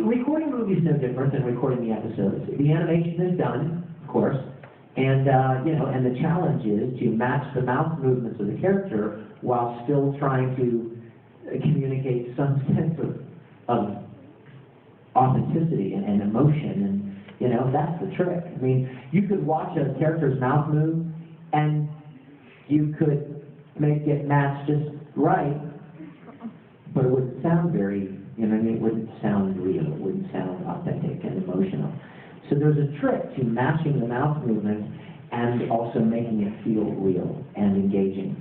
Recording movies is no different than recording the episodes. The animation is done, of course, and and the challenge is to match the mouth movements of the character while still trying to communicate some sense of authenticity and emotion, and that's the trick. I mean, you could watch a character's mouth move, and you could make it match just right, but it wouldn't sound very, it wouldn't sound real, it wouldn't sound authentic and emotional. So there's a trick to matching the mouth movement and also making it feel real and engaging.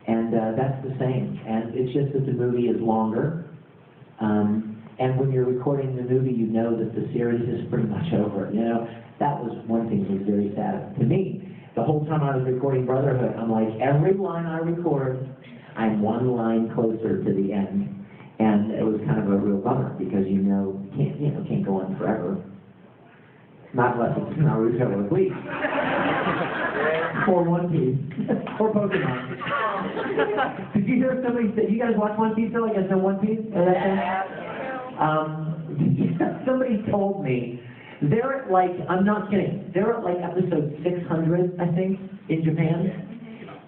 And that's the same. And it's just that the movie is longer. And when you're recording the movie, you know that the series is pretty much over. That was one thing that was very sad to me. The whole time I was recording Brotherhood, I'm like, every line I record, I'm one line closer to the end. And it was kind of a real bummer because can't go on forever. Not unless it's Naruto or Bleach. Or One Piece. Or Pokemon. Did you hear somebody say, you guys watch One Piece? You guys know One Piece? Somebody told me, they're at I'm not kidding, they're at episode 600, I think, in Japan.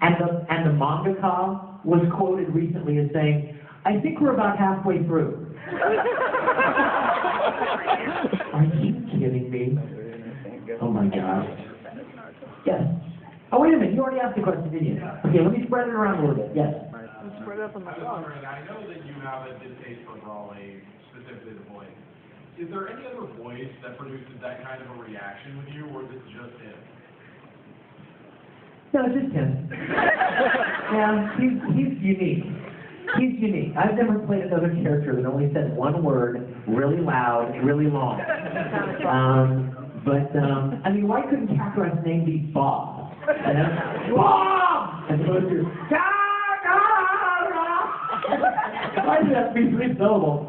And the mangaka was quoted recently as saying, I think we're about halfway through. Are you kidding me? Oh my gosh. Yes. Oh, wait a minute. You already asked the question, didn't you? Okay, let me spread it around a little bit. Yes. Spread it up on the phone. I know that you have a distaste for Raleigh, specifically the voice. Is there any other voice that produces that kind of a reaction with you, or is it just him? No, it's just him. Yeah, he's unique. He's unique. I've never played another character that only said one word, really loud, really long. I mean, why couldn't Kakarot's name be Bob? Bob! As opposed to why does that be three syllables?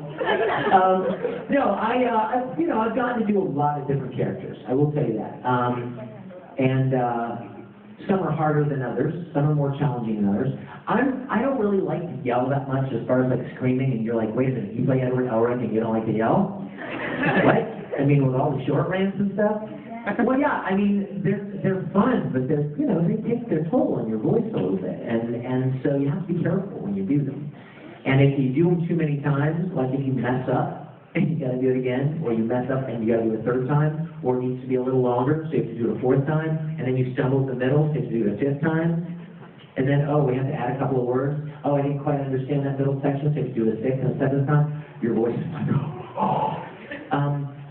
I've gotten to do a lot of different characters. I will tell you that. Some are harder than others. Some are more challenging than others. I don't really like to yell that much as far as screaming, and you're like, wait a minute, you play Edward Elric and you don't like to yell? What? I mean, with all the short rants and stuff? Well, yeah, I mean, they're fun, but they take their toll on your voice a little bit, and so you have to be careful when you do them. And if you do them too many times, like if you mess up, and you got to do it again, or you mess up and you got to do it a third time, or it needs to be a little longer, so you have to do it a fourth time, and then you stumble in the middle, so you have to do it a fifth time, and then, we have to add a couple of words. I didn't quite understand that middle section, so you have to do it a sixth and a seventh time. Your voice is like, oh.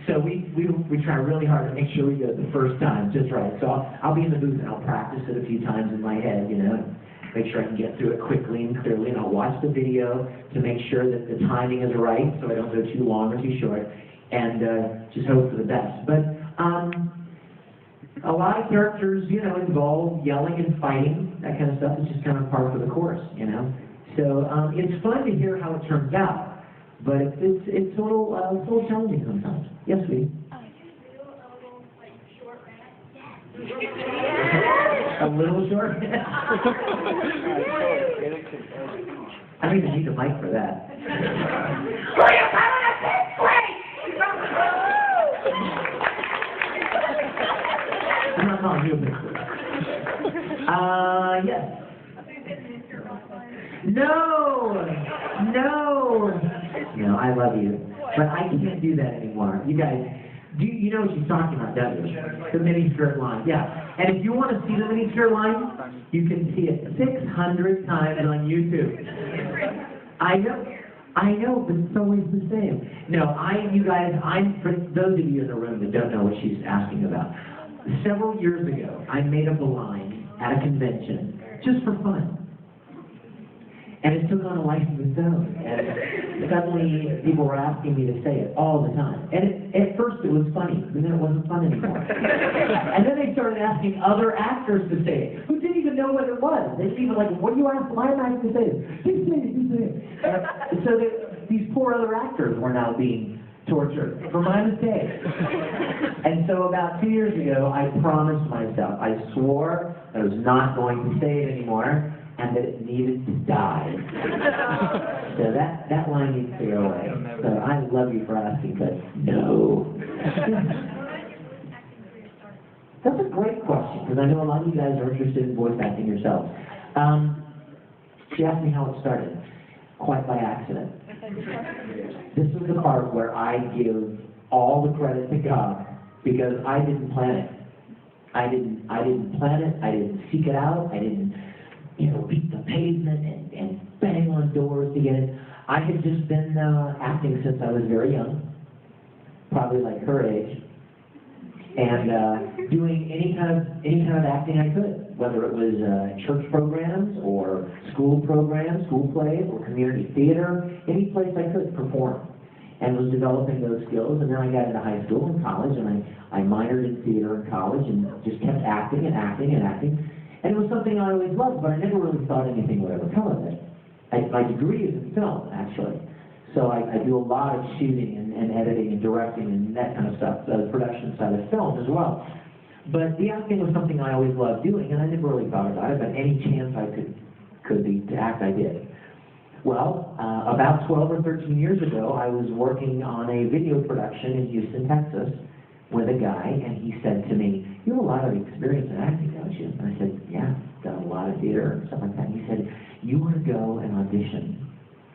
So we try really hard to make sure we do it the first time just right. So I'll be in the booth and I'll practice it a few times in my head, make sure I can get through it quickly and clearly, and I'll watch the video to make sure that the timing is right, so I don't go too long or too short, and just hope for the best. But a lot of characters, involve yelling and fighting, that kind of stuff. It's just kind of part of the course, So it's fun to hear how it turns out. But it's a little challenging sometimes. Yes, sweetie? A little short? I don't even need a mic for that. I'm not calling you a big yes. No, I love you, but I can't do that anymore. You guys, you know what she's talking about, don't you? The mini-skirt line, yeah. And if you want to see the mini-skirt line, you can see it 600 times on YouTube. I know, but it's always the same. No, for those of you in the room that don't know what she's asking about, several years ago, I made up a line at a convention, just for fun. And it took on a life of its own. And suddenly, people were asking me to say it all the time. And at first it was funny, and then it wasn't fun anymore. And then they started asking other actors to say it, who didn't even know what it was. They didn't even what do you ask? Why am I supposed to say this? Please say it, please say it. So these poor other actors were now being tortured for my mistake. And so about 2 years ago, I promised myself, I swore I was not going to say it anymore. and that it needed to die. So that line needs to go away. So I love you for asking, but no. That's a great question, because I know a lot of you guys are interested in voice acting yourselves. She asked me how it started. Quite by accident. This is the part where I give all the credit to God, because I didn't plan it. I didn't plan it. I didn't seek it out. I didn't, beat the pavement and bang on doors to get it. I had just been acting since I was very young, probably like her age, and doing any kind of acting I could, whether it was church programs or school programs, school plays, or community theater, any place I could perform, and was developing those skills. And then I got into high school and college, and I minored in theater in college, and just kept acting and acting and acting. And it was something I always loved, but I never really thought anything would ever come of it. My degree is in film, actually. So I do a lot of shooting and editing and directing and that kind of stuff, the production side of film as well. But the acting was something I always loved doing, and I never really thought about it, but any chance I could be to act, I did. Well, about 12 or 13 years ago, I was working on a video production in Houston, Texas, with a guy, and he said to me, "You have a lot of experience in acting, don't you?" And I said, "Yeah, done a lot of theater and stuff like that." And he said, "You want to go and audition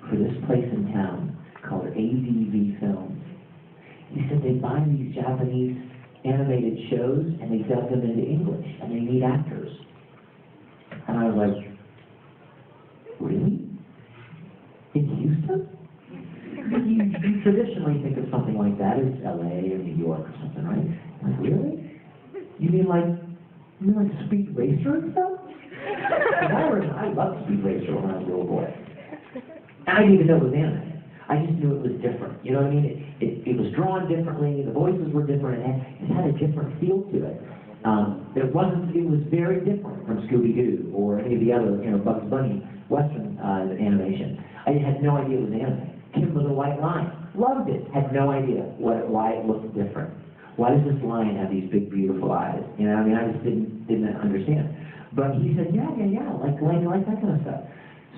for this place in town called ADV Films." He said, "They buy these Japanese animated shows and they dub them into English, and they need actors." And I was like, "Really? In Houston?" You traditionally think of something like that as LA or New York or something, right? I'm like, really? You mean like Speed Racer and stuff? I loved Speed Racer when I was a little boy. And I didn't even know it was anime. I just knew it was different. You know what I mean? It was drawn differently, the voices were different, and it had a different feel to it. It was very different from Scooby-Doo or any of the other, Bugs Bunny Western animation. I had no idea it was anime. Kim with a White Line. Loved it. Had no idea why it looked different. Why does this lion have these big, beautiful eyes? I just didn't understand. But he said, yeah, like that kind of stuff.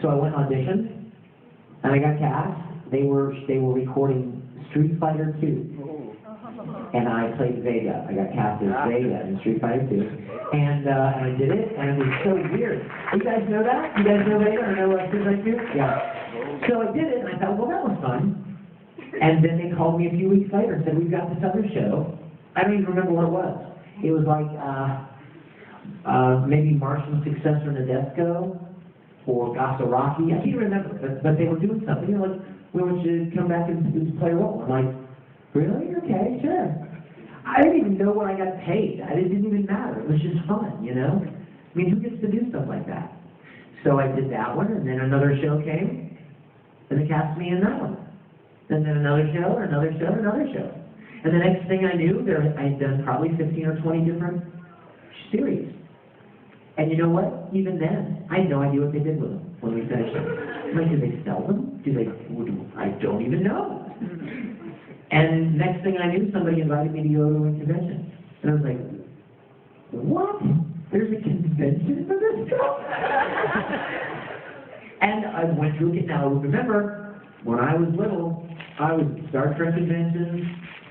So I went and auditioned, and I got cast. They were recording Street Fighter 2. And I played Vega. I got cast as Vega in Street Fighter 2. And I did it, and it was so weird. You guys know that? You guys know Vega or know Street Fighter 2? Yeah. So I did it, and I thought, well, that was fun. And then they called me a few weeks later and said, we've got this other show. I don't even remember what it was. It was like maybe Martian successor Nadesco or Gasaraki. I can't remember, but they were doing something. They're like, we want you to come back and play a role. I'm like, really? Okay, sure. I didn't even know what I got paid. It didn't even matter. It was just fun, I mean, who gets to do stuff like that? So I did that one, and then another show came, and they cast me in that one. And then another show, another show, another show. And the next thing I knew, I had done probably 15 or 20 different series. And you know what? Even then, I had no idea what they did with them when we finished them. Like, did they sell them? I don't even know. And next thing I knew, somebody invited me to go to a convention. And I was like, what? There's a convention for this stuff? And I went through it. Now, remember, when I was little, I would Star Trek conventions,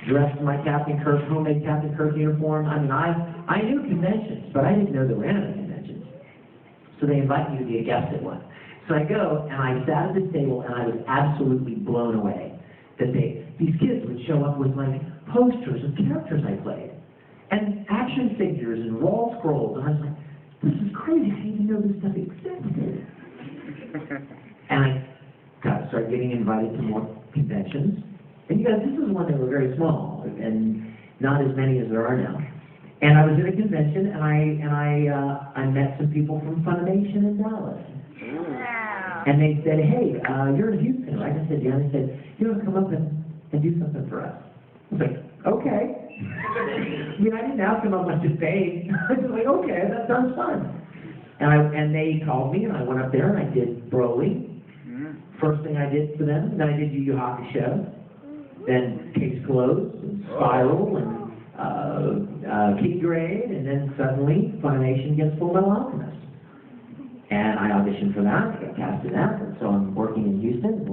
dressed in my Captain Kirk, homemade Captain Kirk uniform. I mean, I knew conventions, but I didn't know there were anime conventions. So they invite me to be a guest at one. So I go, and I sat at this table, and I was absolutely blown away that these kids would show up with like posters of characters I played, and action figures and wall scrolls, and I was like, this is crazy. I didn't even know this stuff existed. And I started getting invited to more conventions. And you guys, this is when they were very small, and not as many as there are now. And I was at a convention, and I met some people from Funimation in Dallas. Wow. And they said, hey, you're in Houston, right? I said, yeah. And they said, you want to come up and do something for us? I was like, okay. I mean, I didn't ask them how much to pay. I was like, okay, that sounds fun. And they called me, and I went up there, and I did Broly. First thing I did for them, then I did Yu Yu Hakusho, then Case Closed, and Spiral, and Kid Grade, and then suddenly Funimation gets Full Metal Alchemist. And I auditioned for that, I got cast in that, and so I'm working in Houston.